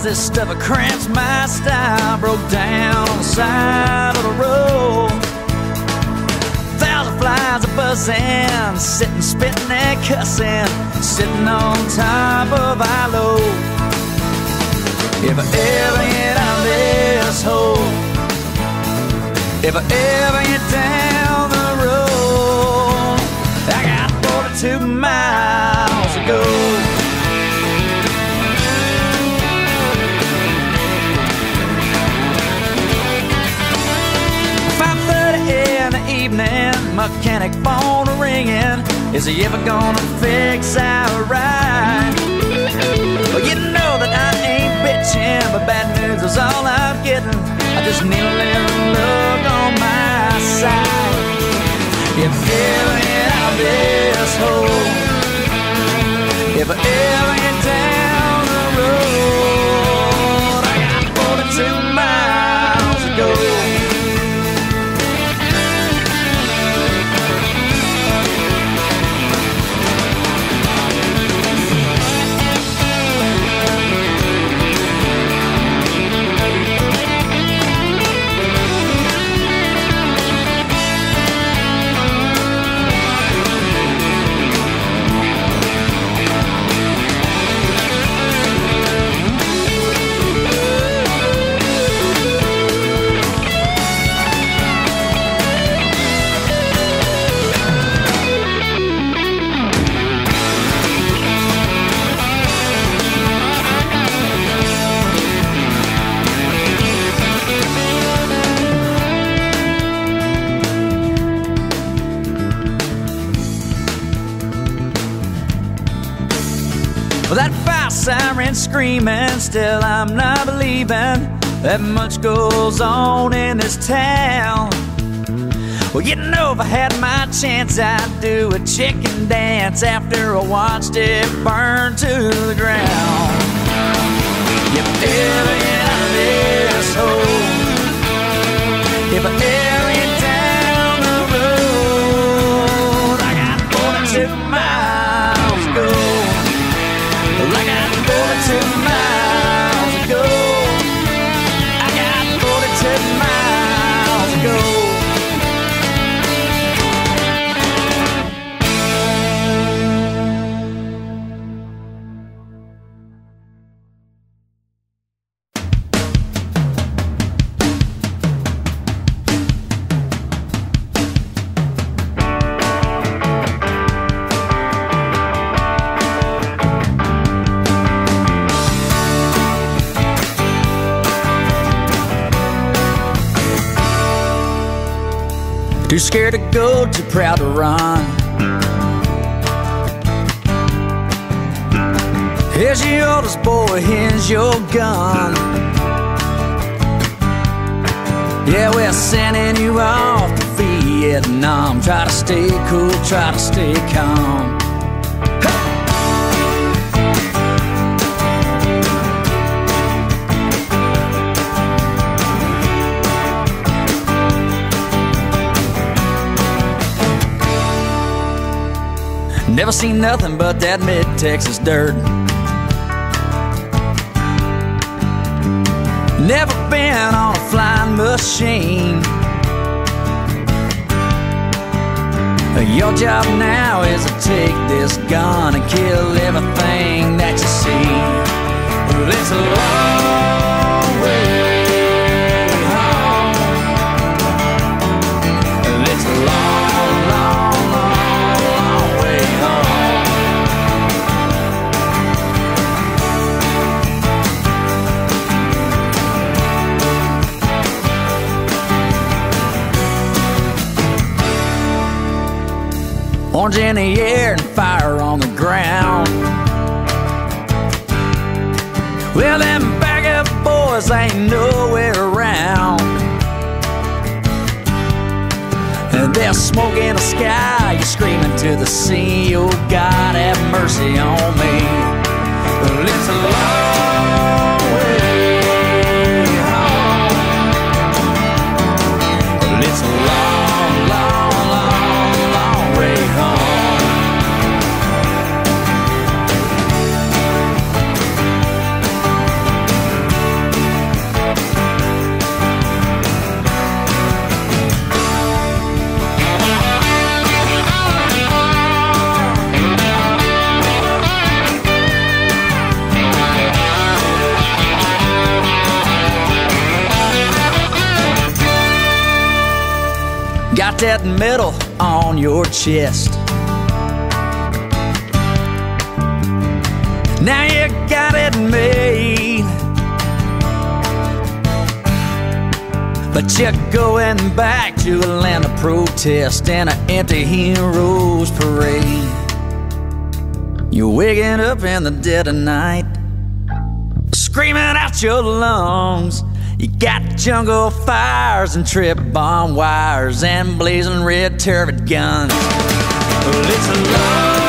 This stuff cramps my style. Broke down on the side of the road. 1,000 flies are buzzing, sitting, spitting and cussing, sitting on top of our load. If I ever get out of this hole, if I ever get down the road, I got 42 miles to go. 5:30 in the evening, mechanic phone ringing. Is he ever gonna fix our ride? Well, you know that I ain't bitching, but bad news is all I'm getting. I just need a little love on my side. If I ever get out of this hole, if I ever get down the road, I got 42 miles to go. Well, that fire siren screaming, still I'm not believing that much goes on in this town. Well, you know, if I had my chance, I'd do a chicken dance after I watched it burn to the ground. If I ever get out of this hole, if I ever get down the road, I got 42 miles to go. I got 42 miles to go. I got 42 miles to go. Too scared to go, too proud to run. Here's your oldest boy, here's your gun. Yeah, we're sending you off to Vietnam. Try to stay cool, try to stay calm. Never seen nothing but that mid-Texas dirt. Never been on a flying machine. Your job now is to take this gun and kill everything that you see. Well, it's a long way home. It's a long, long, long, long way home. Orange in the air and fire on the ground. Well, them bag up boys ain't nowhere around. the smoke in the sky, you're screaming to the sea, oh God, have mercy on me. Well, it's a long way home. Well, it's a long, long, long, long way home. Got that metal on your chest. Now you got it made, but you're going back to a land of protest and an empty heroes parade. You're waking up in the dead of night, screaming out your lungs. You got jungle fires and trip bomb wires and blazing red turret guns. Well, it's a long